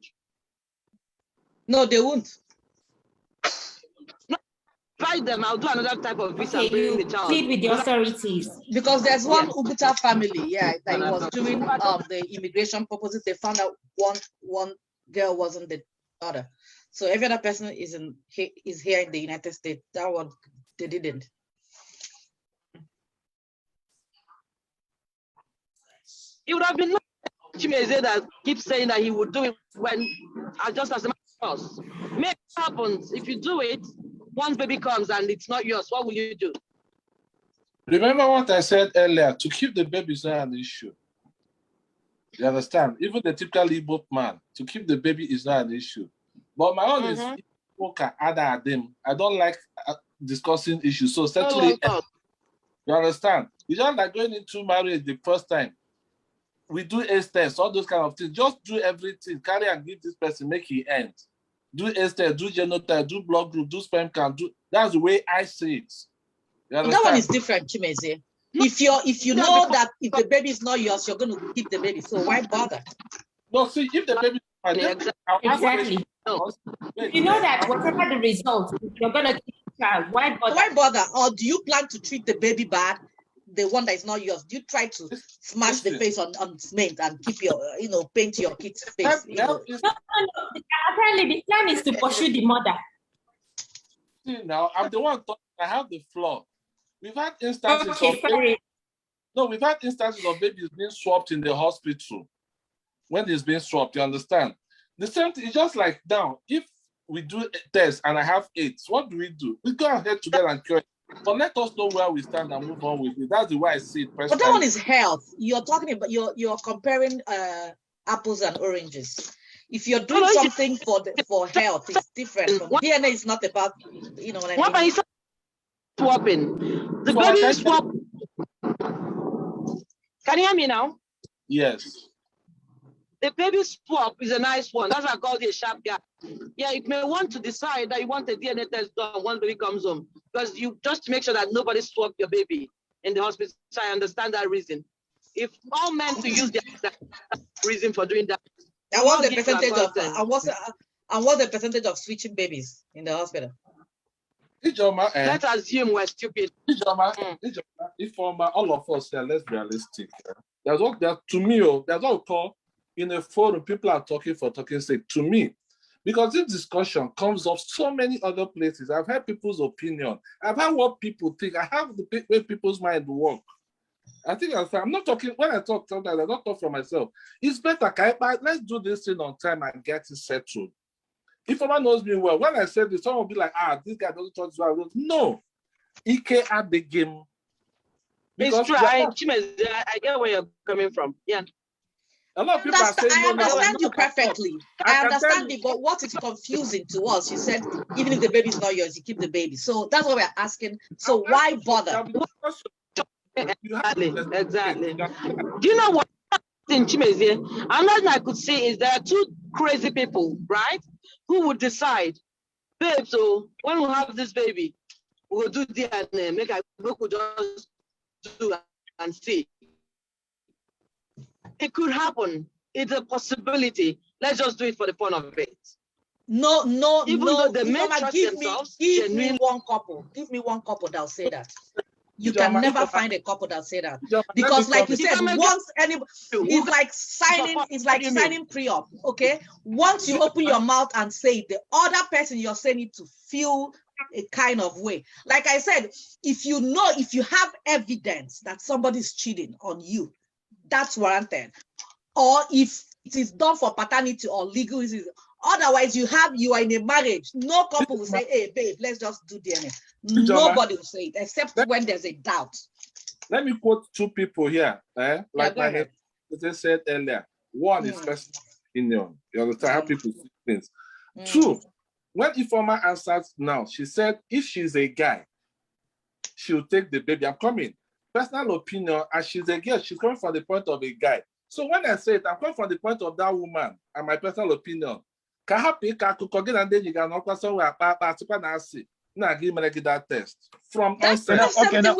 No, they won't. No, fight them. I'll do another type of visa. Okay, you the child. plead with the authorities. Because there's one Ubuta family, that was doing the immigration purposes. They found out one girl wasn't the daughter. So every other person is here in the United States. That one they didn't. It would have been Chimeze that keeps saying that he would do it when just as a matter of course. Maybe it happens. If you do it, once baby comes and it's not yours, what will you do? Remember what I said earlier, to keep the baby is not an issue. You understand? Even the typical Igbo man, to keep the baby is not an issue. But my own is, I don't like discussing issues. So certainly, you understand? It's just like going into marriage the first time. We do age tests, all those kind of things. Just do everything. Carry and give this person, make it end. Do age test, do genotype, do blood group, do sperm count. That's the way I see it. That one is different, Chimeze. If you know that if the baby is not yours, you're going to keep the baby. So why bother? No, see, if the baby exactly. If you know that whatever the result, you're going to keep the child. Why bother? Why bother? Or do you plan to treat the baby bad? The one that is not yours. Do you try to smash the face on cement and keep your, paint your kid's face? No. Apparently, the plan is to pursue the mother. See, now I'm the one talking. I have the flaw. We've had instances we've had instances of babies being swapped in the hospital when it's being swapped. You understand? The same thing is just like now. If we do a test and I have AIDS, what do? We go ahead together and cure it. But let us know where we stand and move on with it. That's the way I see it. But that one is health. You're talking about you're comparing apples and oranges. If you're doing something for health, it's different. DNA is not about what I mean. swapping. The baby swap. Can you hear me now? Yes. The baby swap is a nice one. That's why I call it a sharp guy. Yeah, you may want to decide that you want a DNA test done once baby comes home, because you just to make sure that nobody swapped your baby in the hospital. So I understand that reason. If all meant to use their reason for doing that. And what's the percentage of the percentage of switching babies in the hospital? Let's assume we're stupid. If all of us here, let's be realistic. There's what that to me, there's what we call in a forum, people are talking for talking's sake to me. Because this discussion comes up so many other places. I've heard people's opinion. I've heard what people think. I have the way people's mind work. I think I'm not talking, when I talk sometimes, I don't talk for myself. It's better, let's do this thing on time and get it settled. If someone knows me well, when I say this, someone will be like, this guy doesn't talk to me. No. Ike at the game. It's true. I get where you're coming from. Yeah. A lot of people are saying, I understand you perfectly. I understand it, but what is confusing to us, you said, even if the baby is not yours, you keep the baby. So that's what we're asking. So why bother? Exactly. Do you know what in Chimezie? Another thing I could say is there are two crazy people, right? Who would decide, babe, so when we have this baby, we'll do DNA, make a book, we'll just do and see. It could happen. It's a possibility. Let's just do it for the fun of it. No. Even though they may trust themselves, give me one couple. Give me one couple that'll say that. You can never find a couple that'll say that. Because like you said, once anybody, it's like signing pre-op, okay? Once you open your mouth and say it, the other person you're saying it to feel a kind of way. Like I said, if you have evidence that somebody's cheating on you, that's warranted. Or if it is done for paternity or legal reasons. Otherwise, you are in a marriage. No couple will say, hey, babe, let's just do DNA. Nobody will say it, except when there's a doubt. Let me quote two people here. Like my said earlier. One is personal opinion. You understand how people see things. Two, when Ifeoma answers now, she said, if she's a guy, she'll take the baby. I'm coming. Personal opinion, and she's a girl, she's coming from the point of a guy. So when I say it, I'm coming from the point of that woman and my personal opinion. Can happy and then you can knock somewhere give me that test. From onset. Okay, now,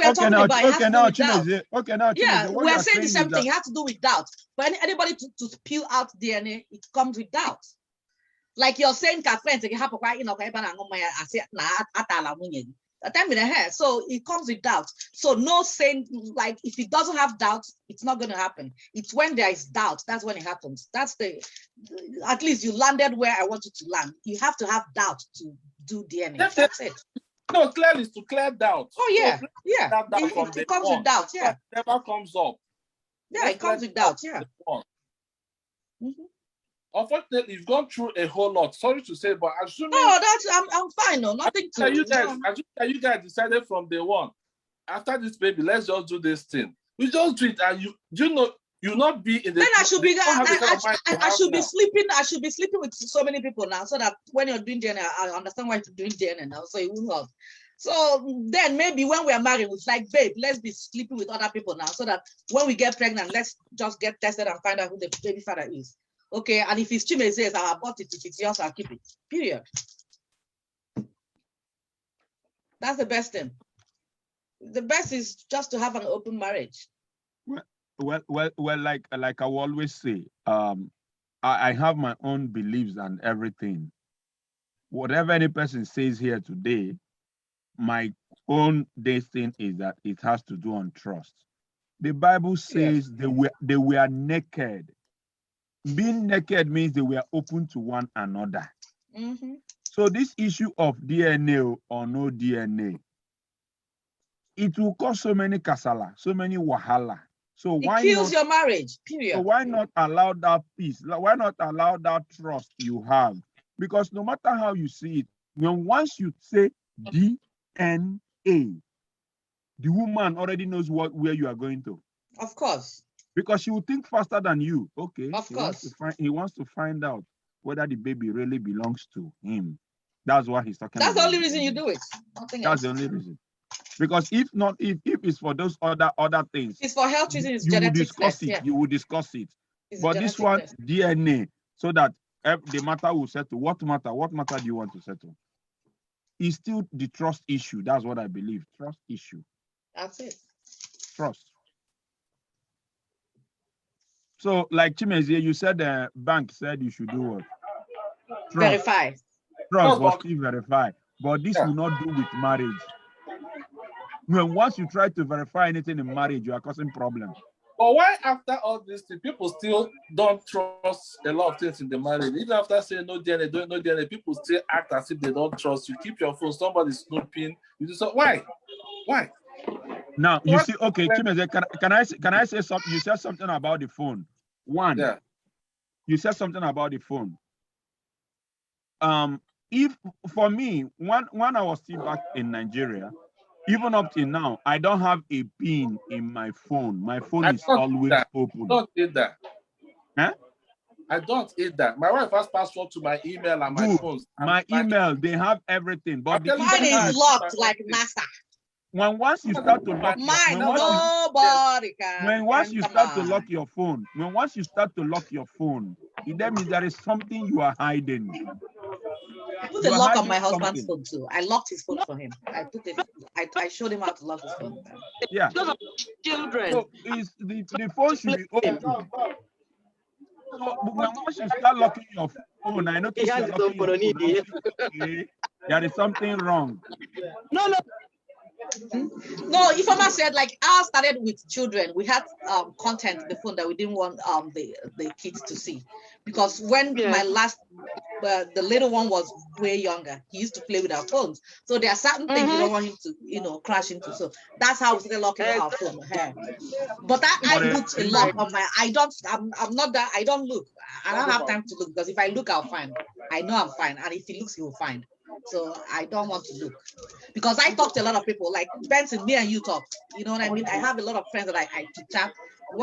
yeah, we're saying the same thing. It has to do with doubt. But anybody to spill out DNA, it comes with doubt. Like you're saying, friends, so it comes with doubt. So no saying, like, if it doesn't have doubt, it's not going to happen. It's when there is doubt, that's when it happens. That's at least you landed where I want you to land. You have to have doubt to do DNA. That's it. No, clearly it's to clear doubt. Oh yeah, so yeah. It comes with doubt. Yeah. It never comes up. Yeah, it comes with doubt. Yeah. Unfortunately, you've gone through a whole lot. Sorry to say, but assuming. No, I'm fine. No, nothing to. You guys decided from day one. After this baby, let's just do this thing. We just do it, and you'll not be in the. Then I should be. I should be sleeping. I should be sleeping with so many people now, so that when you're doing DNA, I understand why you're doing DNA now. So it won't help. So then maybe when we are married, it's like, babe, let's be sleeping with other people now, so that when we get pregnant, let's just get tested and find out who the baby father is. Okay, and if it's Chimezie, I'll abort it. If it's yours, I'll keep it. Period. That's the best thing. The best is just to have an open marriage. Well, like I will always say, I have my own beliefs and everything. Whatever any person says here today, my own thing is that it has to do on trust. The Bible says they were naked. Being naked means they were open to one another. So this issue of DNA or no DNA, it will cause so many kasala, so many wahala. So why it kills your marriage, period. So why not allow that peace? Why not allow that trust you have? Because no matter how you see it, once you say DNA, the woman already knows where you are going to. Of course. Because she will think faster than you. Okay. Of course. He wants to find out whether the baby really belongs to him. That's what he's talking about. That's the only reason you do it. Nothing else. That's the only reason. Because if it's for those other things, It's for health reasons. It's you will genetics discuss test, it. yeah. You will discuss it. It's But this one, test. DNA, so that the matter will settle. What matter do you want to settle? It's still the trust issue. That's what I believe. Trust issue. That's it. Trust. So, like Chimezie, you said the bank said you should do what? Trust. Verify. Trust, but still verify. But this will not do with marriage. When once you try to verify anything in marriage, you are causing problems. But why after all this thing, people still don't trust a lot of things in the marriage? Even after saying no DNA, don't no DNA, people still act as if they don't trust you. Keep your phone, somebody's snooping. You do so. Why? Why? Now you see, okay, Chimezie, can I say something? You said something about the phone. One, yeah. You said something about the phone. If for me, when I was still back in Nigeria, even up till now, I don't have a pin in my phone. My phone is always open. I don't eat that. Huh? I don't eat that. My wife has password to my email and my phones. My email, they have everything. But mine is locked like NASA. Once you start to lock mine, nobody can. Once you start to lock your phone, it means there is something you are hiding. I put a lock on my husband's phone too. I locked his phone for him. I showed him how to lock his phone. Yeah. Because of children. So the phone should be open. So once you start locking your phone, I notice you're locking your phone. Okay, there is something wrong. No. No, Ifeoma said like ours started with children. We had content in the phone that we didn't want the kids to see, because when my last the little one was way younger, he used to play with our phones. So there are certain things you don't want him to crash into. So that's how we started locking our phone. But I put a lock on my. I'm not that. I don't look. I don't have time to look, because if I look, I'll find. I know I'm fine, and if he looks, he will find. So I don't want to look, because I talk to a lot of people, like Benson, me and you talk. You know what I mean? I have a lot of friends that I chat.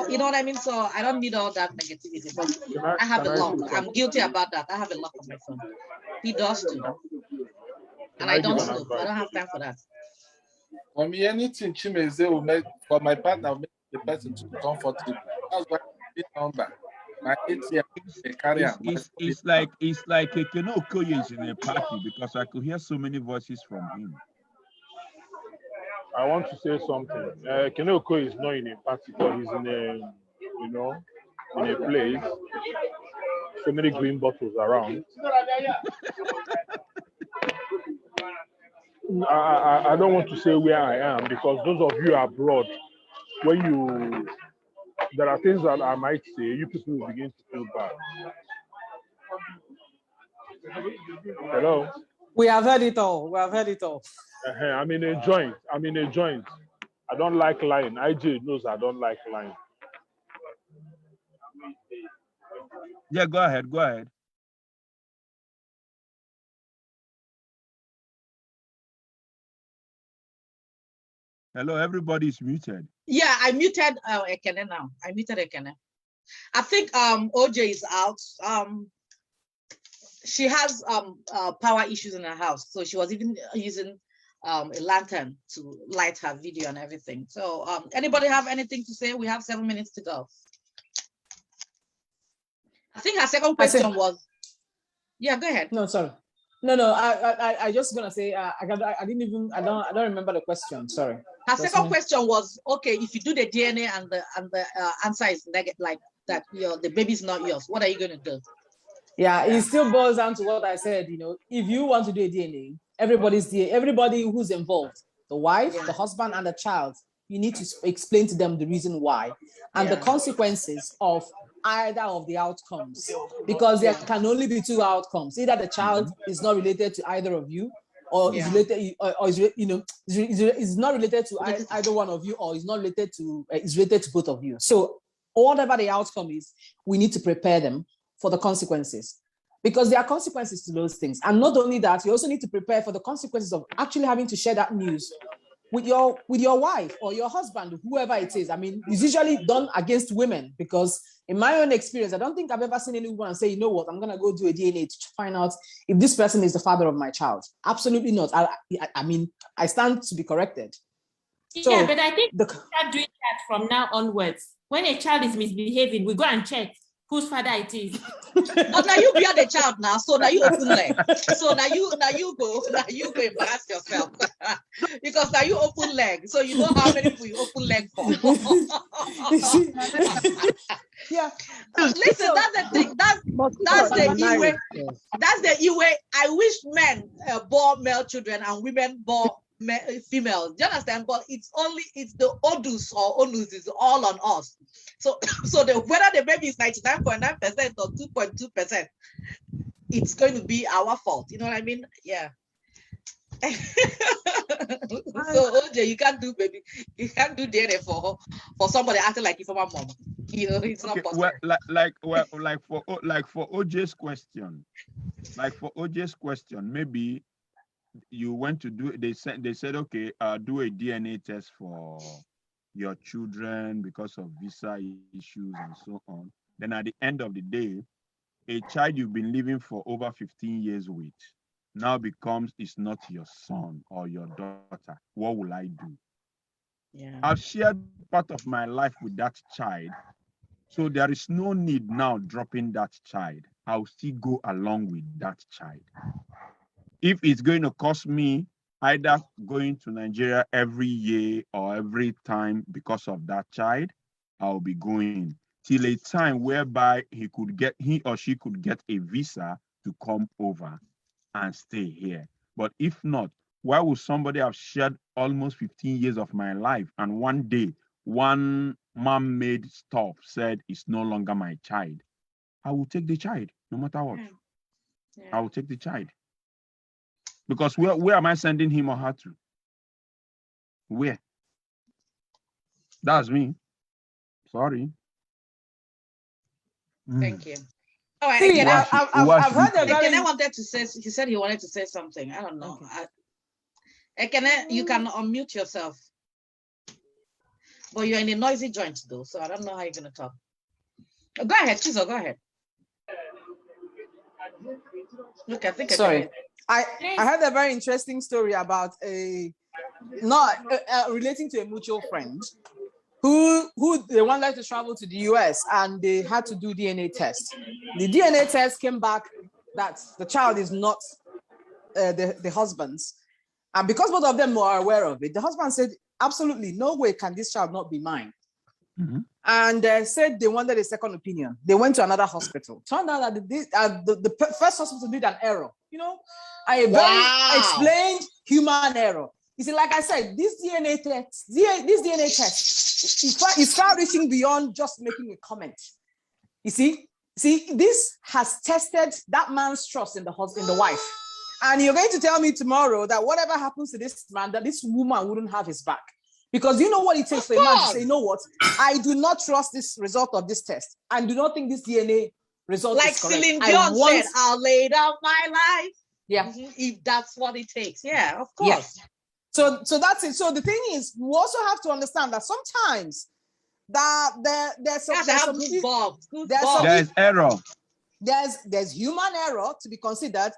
You know what I mean? So I don't need all that negativity. But I have a lock. I'm guilty about that. I have a lock on my phone. He does too. And I don't snoop. I don't have time for that. For me, anything Chimezie will make for my partner will make the person to be comfortable. That's why this number. My ATM, It's like Keno Okoye is in a party, because I could hear so many voices from him. I want to say something. Keno Okoye is not in a party, but he's in a place. So many green bottles around. I don't want to say where I am, because those of you abroad, there are things that I might say, you people will begin to feel bad. Hello? We have heard it all. I'm in a joint. I don't like lying. IJ knows I don't like lying. Yeah, go ahead. Hello, everybody is muted. Yeah, I muted Ekene now. I muted Ekene. I think Oche is out. She has power issues in her house, so she was even using a lantern to light her video and everything. So anybody have anything to say? We have 7 minutes to go. I think her second question was, yeah, go ahead. No, sorry. No. I just gonna say I don't remember the question. Sorry. Her second question was, okay, if you do the DNA and the answer is negative, like that, the baby's not yours, what are you gonna do? Yeah, it still boils down to what I said. If you want to do a DNA, everybody who's involved, the wife, the husband, and the child, you need to explain to them the reason why and the consequences of either of the outcomes, because there can only be two outcomes. Either the child is not related to either of you, or is related, or is not related to either one of you, or is not related to is related to both of you. So whatever the outcome is, we need to prepare them for the consequences, because there are consequences to those things. And not only that, you also need to prepare for the consequences of actually having to share that news with your wife or your husband, whoever it is. I mean, it's usually done against women, because in my own experience, I don't think I've ever seen any woman say, you know what, I'm gonna go do a DNA to find out if this person is the father of my child. Absolutely not. I mean, I stand to be corrected. So, yeah, but I think we start doing that from now onwards. When a child is misbehaving, we go and check whose father it is. But now you bear the child now, so now you open leg. So now you go embarrass yourself. Because now you open leg. So you know how many people you open leg for. Yeah. Listen, that's the thing. That's the E-way. That's the E-way. I wish men bore male children and women bore females. Do you understand? But it's the odus or onus is all on us. So whether the baby is 99.9% or 2.2%, it's going to be our fault. You know what I mean? Yeah. So Oche, you can't do DNA for somebody acting like your former mom. You know, it's not possible. Well, like for Oche's question, maybe you went to do. They said okay, do a DNA test for your children because of visa issues and so on. Then at the end of the day, a child you've been living for over 15 years with now it's not your son or your daughter. What will I do? Yeah. I've shared part of my life with that child, so there is no need now dropping that child. I'll still go along with that child. If it's going to cost me either going to Nigeria every year or every time because of that child, I'll be going till a time whereby he or she could get a visa to come over and stay here. But if not, why would somebody have shared almost 15 years of my life and one day one man-made stuff said it's no longer my child? I will take the child no matter what. Yeah. I will take the child. Because where am I sending him or her to? Where? That's me. Sorry. Thank you. All right. See, I've heard a very... Ekene wanted to say, he said he wanted to say something. I don't know. Okay. Ekene, you can unmute yourself. But you're in a noisy joint though, so I don't know how you're going to talk. Go ahead, Chizo, go ahead. Look, I think Sorry. I heard a very interesting story about relating to a mutual friend who they wanted to travel to the US and they had to do DNA test. The DNA test came back that the child is not the husband's. And because both of them were aware of it, the husband said, absolutely no way can this child not be mine. Mm-hmm. And said they wanted a second opinion. They went to another hospital. Turned out that the first hospital did an error. You know, a very explained human error. You see, like I said, this DNA test is far reaching beyond just making a comment. You see, this has tested that man's trust in the wife. And you're going to tell me tomorrow that whatever happens to this man, that this woman wouldn't have his back. Because you know what it takes for a man to say, you know what, I do not trust this result of this test and do not think this DNA result is correct. Like Celine Dion said, I'll lay down my life. Yeah. If that's what it takes. Yeah, of course. Yeah. So that's it. So the thing is, we also have to understand that sometimes that there's error. There's human error to be considered,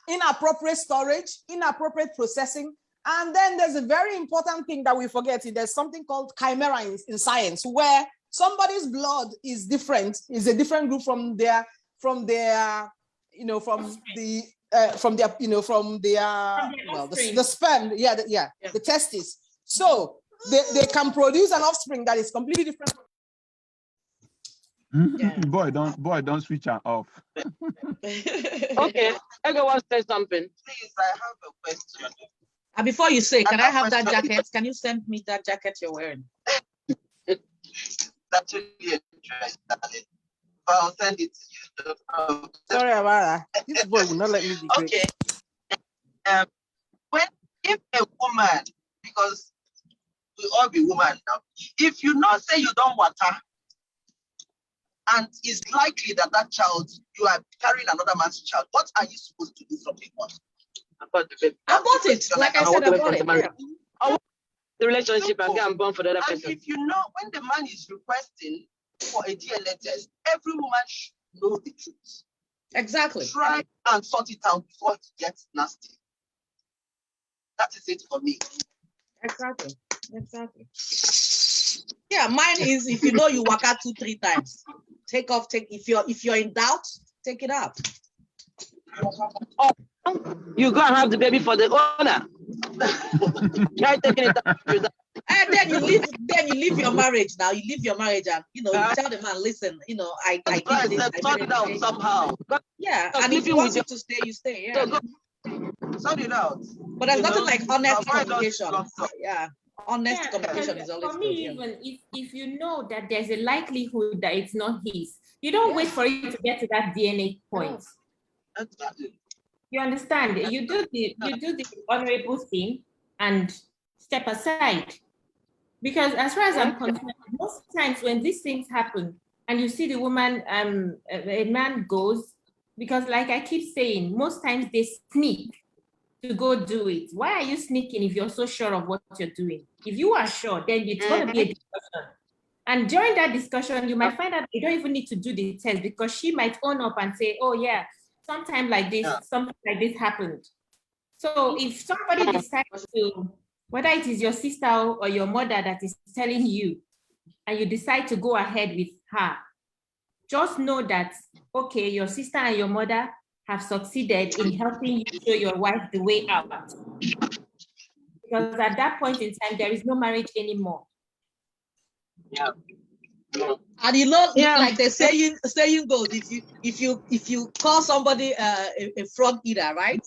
inappropriate storage, inappropriate processing. And then there's a very important thing that we forget. There's something called chimera in science, where somebody's blood is different, is a different group from the sperm, the testes. So they can produce an offspring that is completely different. Yeah. Boy, don't switch her off. Okay, everyone say something. Please, I have a question. And before you say, can I have that jacket? Can you send me that jacket you're wearing? It's actually interesting. I'll send it to you. Sorry about that. This boy will not let me be great. Okay. If a woman, because we all be women now, if you not say you don't want her, and it's likely that child, you are carrying another man's child, what are you supposed to do from the point? I bought it. Like I said, I bought it. the relationship and get born for the other And person. if you know when the man is requesting for a DNA test, every woman should know the truth. Exactly. Try and sort it out before it gets nasty. That is it for me. Exactly. Yeah, mine is if you know you work out 2-3 times, take if you're in doubt, take it out. You go and have the baby for the owner. Try taking it out. And then you leave your marriage now. You leave your marriage and you tell the man, listen, I did this, I sort made it out mistake. somehow. Yeah, and if he wants you to stay, you stay. Yeah. Sort it out. But there's nothing like honest avoid communication. us. Yeah. Honest communication is always for good. me, even if you know that there's a likelihood that it's not his, you don't wait for it to get to that DNA point. Exactly. You understand? You do the honorable thing and step aside. Because as far as I'm concerned, most times when these things happen and you see the woman, a man goes, because like I keep saying, most times they sneak to go do it. Why are you sneaking if you're so sure of what you're doing? If you are sure, then it's going to be a discussion. And during that discussion, you might find out you don't even need to do the test because she might own up and say, oh yeah, something like this happened. So if somebody decides to, whether it is your sister or your mother that is telling you, and you decide to go ahead with her, just know that, okay, your sister and your mother have succeeded in helping you show your wife the way out. Because at that point in time, there is no marriage anymore. Yeah. And like the saying goes, if you call somebody a frog eater, right?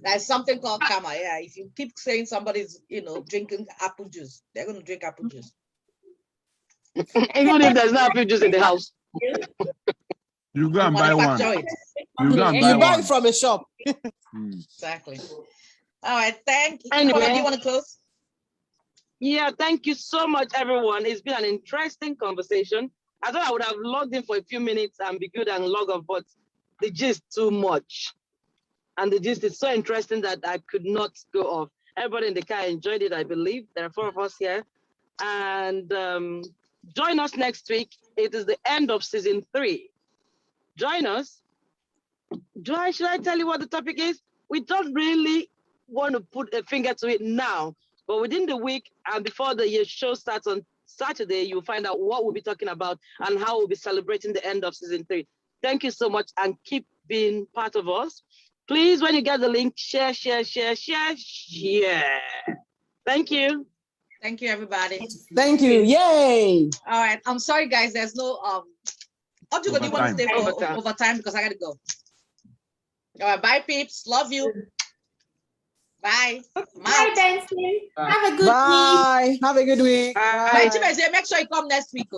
There's something called karma. Yeah, if you keep saying somebody's drinking apple juice, they're gonna drink apple juice. Even if there's no apple juice in the house. You go and buy one. You go and You buy buy one. it from a shop. Exactly. All right, thank you. Anyway, do you want to close? Yeah, thank you so much, everyone. It's been an interesting conversation. I thought I would have logged in for a few minutes and be good and log off, but the gist too much. And the gist is so interesting that I could not go off. Everybody in the car enjoyed it, I believe. There are 4 of us here. And join us next week. It is the end of season 3. Join us. Should I tell you what the topic is? We don't really want to put a finger to it now, but within the week and before the show starts on Saturday, you'll find out what we'll be talking about and how we'll be celebrating the end of season 3. Thank you so much and keep being part of us. Please, when you get the link, share. Thank you. Thank you, everybody. Thank you. Yay. All right. I'm sorry, guys. There's no Oche, do you want to stay for overtime because I gotta go? All right. Bye, peeps. Love you. Bye. Bye, Benson. Have a good week. Have a good week. Bye. Chimezie, make sure you come next week.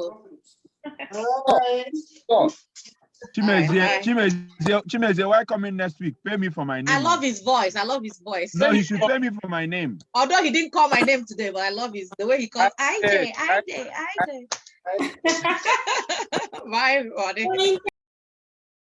Chimezie, why come in next week? Pay me for my name. I love his voice. No, you should pay me for my name. Although he didn't call my name today, but I love the way he called IJ. Bye, everybody.